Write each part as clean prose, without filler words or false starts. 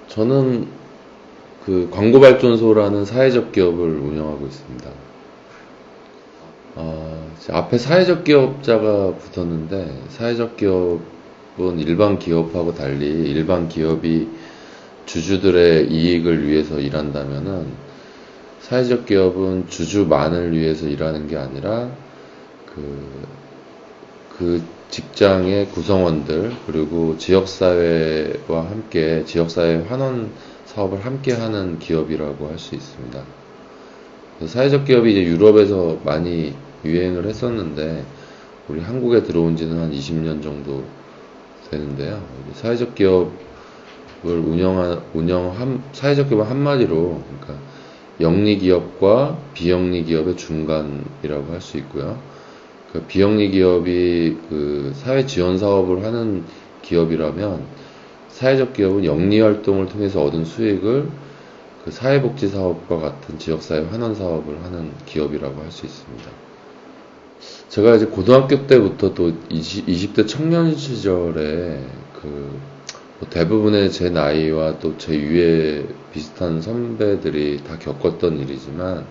저는 그 광고발전소라는 사회적 기업을 운영하고 있습니다. 앞에 사회적 기업자가 붙었는데, 사회적 기업은 일반 기업하고 달리 일반 기업이 주주들의 이익을 위해서 일한다면은, 사회적 기업은 주주만을 위해서 일하는 게 아니라 그 직장의 구성원들, 그리고 지역사회와 함께 지역사회 환원 사업을 함께 하는 기업이라고 할 수 있습니다. 사회적 기업이 이제 유럽에서 많이 유행을 했었는데, 우리 한국에 들어온 지는 한 20년 정도 되는데요. 사회적 기업을 사회적 기업은 한마디로, 그러니까 영리 기업과 비영리 기업의 중간이라고 할 수 있고요. 그 비영리 기업이 그 사회 지원 사업을 하는 기업이라면, 사회적 기업은 영리 활동을 통해서 얻은 수익을 그 사회복지 사업과 같은 지역사회 환원 사업을 하는 기업이라고 할 수 있습니다. 제가 이제 고등학교 때부터 또 20대 청년 시절에 뭐 대부분의 제 나이와 또 제 위에 비슷한 선배들이 다 겪었던 일이지만,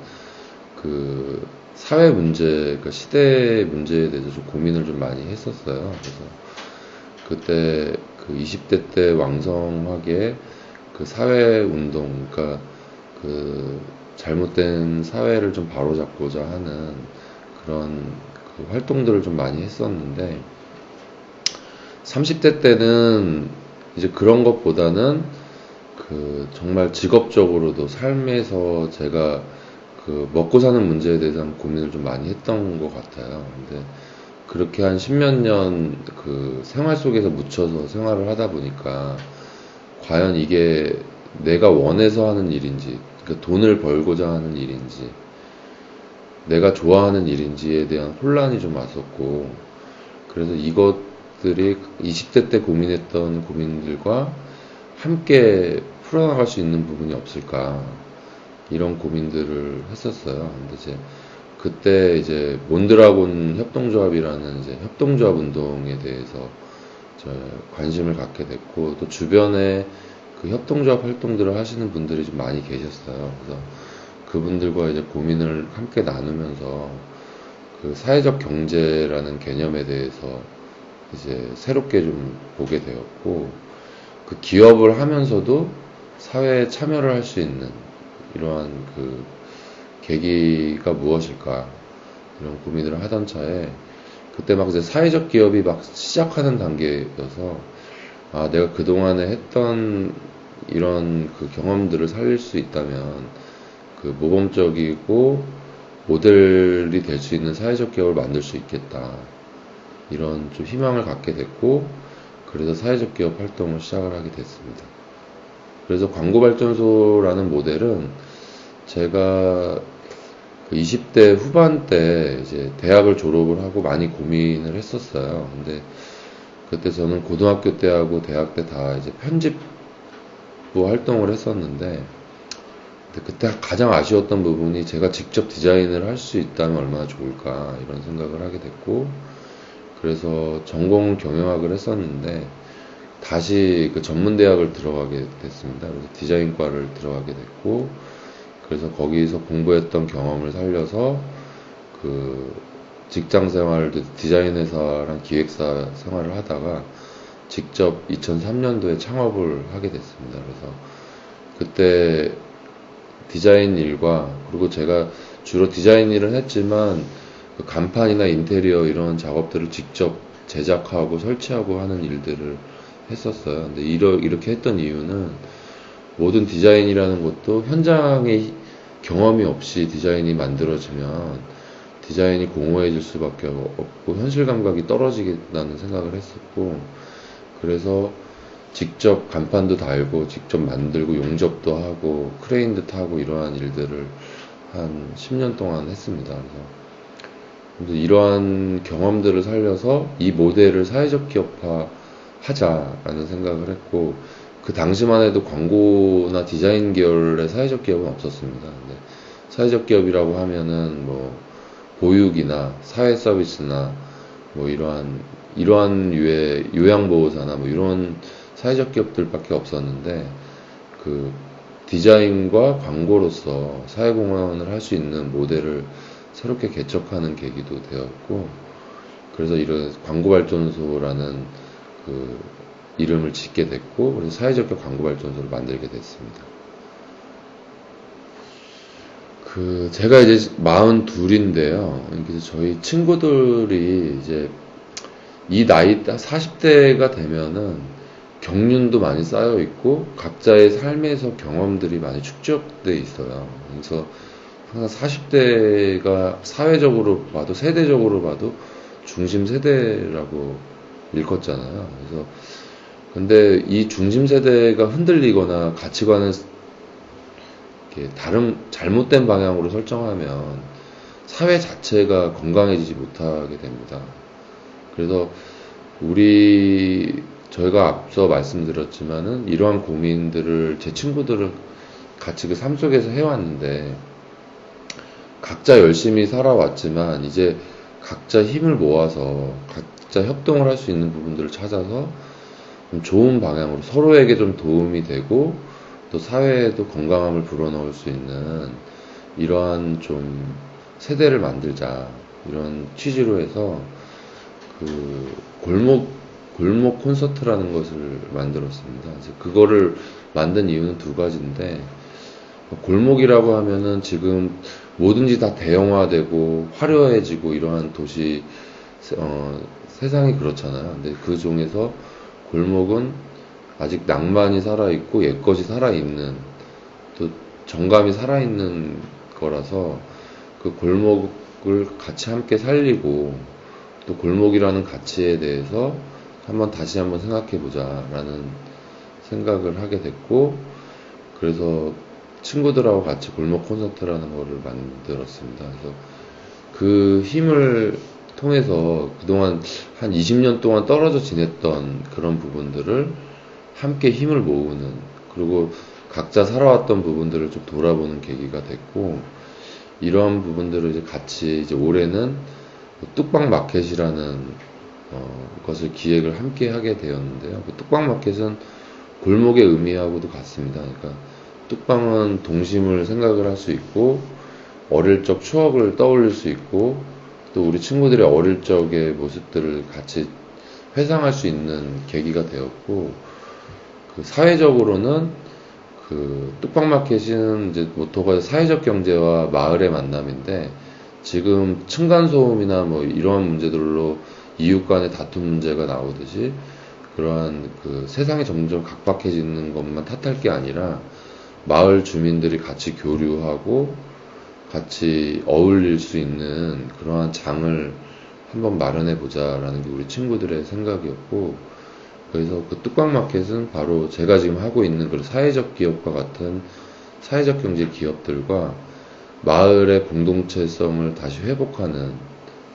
그 사회 문제, 그 시대 문제에 대해서 좀 고민을 좀 많이 했었어요. 그래서 그때 그 20대 때 왕성하게 그 사회 운동, 그러니까 그 잘못된 사회를 좀 바로잡고자 하는 그런 그 활동들을 좀 많이 했었는데, 30대 때는 이제 그런 것보다는 그 정말 직업적으로도 삶에서 제가 그 먹고 사는 문제에 대해서 고민을 좀 많이 했던 것 같아요. 근데 그렇게 한 십몇 년 그 생활 속에서 묻혀서 생활을 하다 보니까, 과연 이게 내가 원해서 하는 일인지, 그러니까 돈을 벌고자 하는 일인지, 내가 좋아하는 일인지에 대한 혼란이 좀 왔었고, 그래서 이것들이 20대 때 고민했던 고민들과 함께 풀어나갈 수 있는 부분이 없을까, 이런 고민들을 했었어요. 근데 이제 그때 이제 몬드라곤 협동조합이라는 이제 협동조합 운동에 대해서 관심을 갖게 됐고, 또 주변에 그 협동조합 활동들을 하시는 분들이 좀 많이 계셨어요. 그래서 그분들과 이제 고민을 함께 나누면서 그 사회적 경제라는 개념에 대해서 이제 새롭게 좀 보게 되었고, 그 기업을 하면서도 사회에 참여를 할 수 있는 이러한 그 계기가 무엇일까, 이런 고민을 하던 차에 그때 막 이제 사회적 기업이 막 시작하는 단계여서, 내가 그동안에 했던 이런 그 경험들을 살릴 수 있다면 그 모범적이고 모델이 될 수 있는 사회적 기업을 만들 수 있겠다, 이런 좀 희망을 갖게 됐고, 그래서 사회적 기업 활동을 시작을 하게 됐습니다. 그래서 광고발전소라는 모델은 제가 그 20대 후반 때 이제 대학을 졸업을 하고 많이 고민을 했었어요. 근데 그때 저는 고등학교 때하고 대학 때 다 이제 편집부 활동을 했었는데, 그때 가장 아쉬웠던 부분이 제가 직접 디자인을 할 수 있다면 얼마나 좋을까, 이런 생각을 하게 됐고, 그래서 전공 경영학을 했었는데 다시 그 전문대학을 들어가게 됐습니다. 그래서 디자인과를 들어가게 됐고, 그래서 거기서 공부했던 경험을 살려서 그 직장 생활도 디자인 회사랑 기획사 생활을 하다가 직접 2003년도에 창업을 하게 됐습니다. 그래서 그때 디자인 일과, 그리고 제가 주로 디자인 일을 했지만 그 간판이나 인테리어 이런 작업들을 직접 제작하고 설치하고 하는 일들을 했었어요. 근데 이렇게 했던 이유는, 모든 디자인이라는 것도 현장에 경험이 없이 디자인이 만들어지면 디자인이 공허해질 수밖에 없고 현실 감각이 떨어지겠다는 생각을 했었고, 그래서 직접 간판도 달고 직접 만들고 용접도 하고 크레인도 타고 이러한 일들을 한 10년 동안 했습니다. 그래서 이러한 경험들을 살려서 이 모델을 사회적 기업화 하자라는 생각을 했고, 그 당시만 해도 광고나 디자인 계열의 사회적 기업은 없었습니다. 근데 사회적 기업이라고 하면은 뭐 보육이나 사회 서비스나 뭐 이러한 유해 요양보호사나 뭐 이런 사회적 기업들밖에 없었는데, 그 디자인과 광고로서 사회공헌을 할 수 있는 모델을 새롭게 개척하는 계기도 되었고, 그래서 이런 광고발전소라는 그 이름을 짓게 됐고, 그래서 사회적 기업 광고발전소를 만들게 됐습니다. 제가 이제 42인데요. 그래서 저희 친구들이 이제 이 나이, 40대가 되면은 경륜도 많이 쌓여 있고, 각자의 삶에서 경험들이 많이 축적돼 있어요. 그래서 항상 40대가 사회적으로 봐도, 세대적으로 봐도 중심 세대라고 일컫잖아요. 그래서, 근데 이 중심 세대가 흔들리거나 가치관을 다른 잘못된 방향으로 설정하면 사회 자체가 건강해지지 못하게 됩니다. 그래서 저희가 앞서 말씀드렸지만은 이러한 고민들을 제 친구들을 같이 그 삶 속에서 해왔는데, 각자 열심히 살아왔지만 이제 각자 힘을 모아서 각자 협동을 할 수 있는 부분들을 찾아서 좀 좋은 방향으로 서로에게 좀 도움이 되고 또 사회에도 건강함을 불어넣을 수 있는 이러한 좀 세대를 만들자, 이런 취지로 해서 골목 콘서트라는 것을 만들었습니다. 그래서 그거를 만든 이유는 두 가지인데, 골목이라고 하면은 지금 뭐든지 다 대형화되고 화려해지고 이러한 세상이 그렇잖아요. 근데 그 중에서 골목은 아직 낭만이 살아있고 옛것이 살아있는, 또 정감이 살아있는 거라서 그 골목을 같이 함께 살리고, 또 골목이라는 가치에 대해서 다시 한번 생각해보자 라는 생각을 하게 됐고, 그래서 친구들하고 같이 골목 콘서트라는 거를 만들었습니다. 그래서 그 힘을 통해서 그동안 한 20년 동안 떨어져 지냈던 그런 부분들을 함께 힘을 모으는, 그리고 각자 살아왔던 부분들을 좀 돌아보는 계기가 됐고, 이러한 부분들을 이제 같이 이제 올해는 뚝방 마켓이라는 것을 기획을 함께 하게 되었는데요. 그 뚝방 마켓은 골목의 의미하고도 같습니다. 그러니까 뚝방은 동심을 생각을 할 수 있고, 어릴 적 추억을 떠올릴 수 있고, 또 우리 친구들의 어릴 적의 모습들을 같이 회상할 수 있는 계기가 되었고, 사회적으로는 뚝방 마켓은 이제 모토가 사회적 경제와 마을의 만남인데, 지금 층간소음이나 뭐 이러한 문제들로 이웃 간의 다툼 문제가 나오듯이, 그러한 세상이 점점 각박해지는 것만 탓할 게 아니라 마을 주민들이 같이 교류하고 같이 어울릴 수 있는 그러한 장을 한번 마련해 보자라는 게 우리 친구들의 생각이었고, 그래서 그 뚝방마켓은 바로 제가 지금 하고 있는 그런 사회적 기업과 같은 사회적 경제 기업들과 마을의 공동체성을 다시 회복하는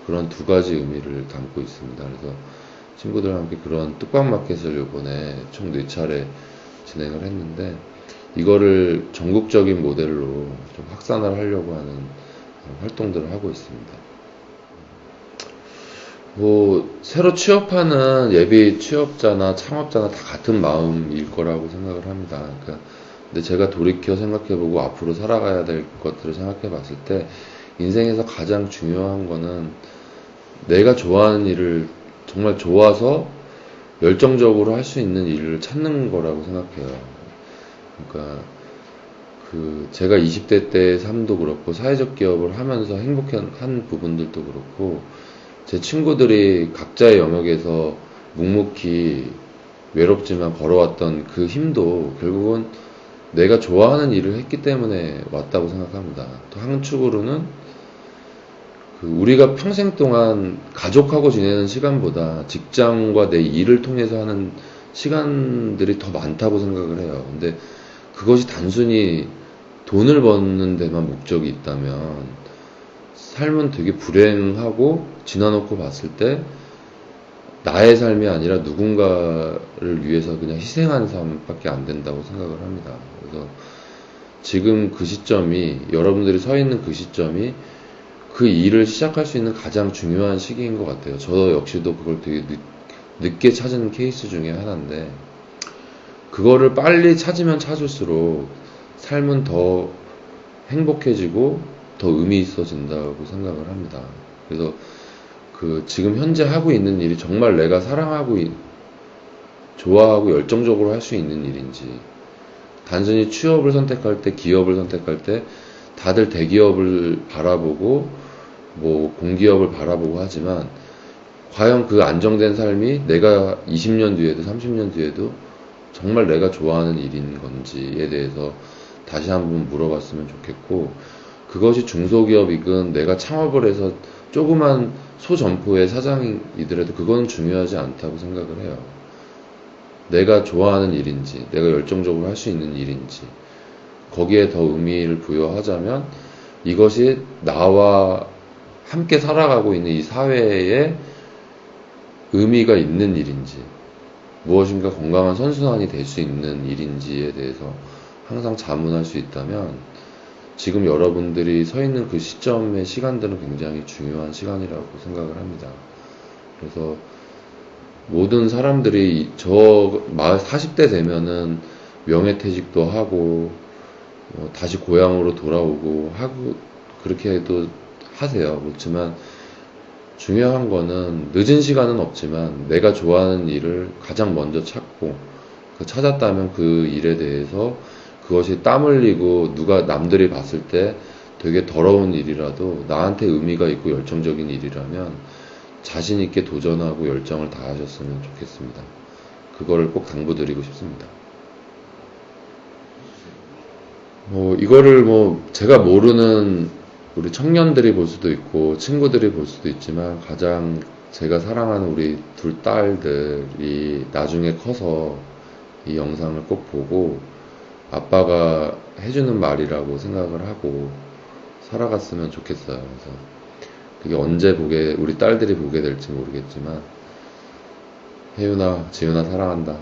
그런 두 가지 의미를 담고 있습니다. 그래서 친구들과 함께 그런 뚝방마켓을 이번에 총 4차례 진행을 했는데, 이거를 전국적인 모델로 좀 확산을 하려고 하는 활동들을 하고 있습니다. 새로 취업하는 예비 취업자나 창업자나 다 같은 마음일 거라고 생각을 합니다. 근데 제가 돌이켜 생각해보고 앞으로 살아가야 될 것들을 생각해 봤을 때, 인생에서 가장 중요한 거는 내가 좋아하는 일을 정말 좋아서 열정적으로 할 수 있는 일을 찾는 거라고 생각해요. 그러니까 제가 20대 때의 삶도 그렇고 사회적 기업을 하면서 행복한 부분들도 그렇고, 제 친구들이 각자의 영역에서 묵묵히 외롭지만 걸어왔던 그 힘도 결국은 내가 좋아하는 일을 했기 때문에 왔다고 생각합니다. 또 한축으로는 우리가 평생 동안 가족하고 지내는 시간보다 직장과 내 일을 통해서 하는 시간들이 더 많다고 생각을 해요. 근데 그것이 단순히 돈을 버는 데만 목적이 있다면 삶은 되게 불행하고, 지나놓고 봤을 때 나의 삶이 아니라 누군가를 위해서 그냥 희생하는 삶밖에 안 된다고 생각을 합니다. 그래서 지금 그 시점이, 여러분들이 서 있는 그 시점이 그 일을 시작할 수 있는 가장 중요한 시기인 것 같아요. 저 역시도 그걸 되게 늦게 찾은 케이스 중에 하나인데, 그거를 빨리 찾으면 찾을수록 삶은 더 행복해지고 더 의미 있어진다고 생각을 합니다. 그래서 그 지금 현재 하고 있는 일이 정말 내가 사랑하고 좋아하고 열정적으로 할 수 있는 일인지, 단순히 취업을 선택할 때, 기업을 선택할 때 다들 대기업을 바라보고 뭐 공기업을 바라보고 하지만 과연 그 안정된 삶이 내가 20년 뒤에도 30년 뒤에도 정말 내가 좋아하는 일인 건지에 대해서 다시 한번 물어봤으면 좋겠고, 그것이 중소기업이건 내가 창업을 해서 조그만 소점포의 사장이더라도 그건 중요하지 않다고 생각을 해요. 내가 좋아하는 일인지, 내가 열정적으로 할 수 있는 일인지, 거기에 더 의미를 부여하자면 이것이 나와 함께 살아가고 있는 이 사회에 의미가 있는 일인지, 무엇인가 건강한 선순환이 될 수 있는 일인지에 대해서 항상 자문할 수 있다면 지금 여러분들이 서 있는 그 시점의 시간들은 굉장히 중요한 시간이라고 생각을 합니다. 그래서 모든 사람들이 저 40대 되면은 명예퇴직도 하고 다시 고향으로 돌아오고 하고 그렇게 해도 하세요. 그렇지만 중요한 거는 늦은 시간은 없지만 내가 좋아하는 일을 가장 먼저 찾고 찾았다면 그 일에 대해서 그것이 땀 흘리고 누가 남들이 봤을 때 되게 더러운 일이라도 나한테 의미가 있고 열정적인 일이라면 자신 있게 도전하고 열정을 다하셨으면 좋겠습니다. 그거를 꼭 당부드리고 싶습니다. 이거를 제가 모르는 우리 청년들이 볼 수도 있고 친구들이 볼 수도 있지만 가장 제가 사랑하는 우리 둘 딸들이 나중에 커서 이 영상을 꼭 보고 아빠가 해주는 말이라고 생각을 하고 살아갔으면 좋겠어요. 그래서 그게 언제 우리 딸들이 보게 될지 모르겠지만 혜윤아, 지윤아 사랑한다.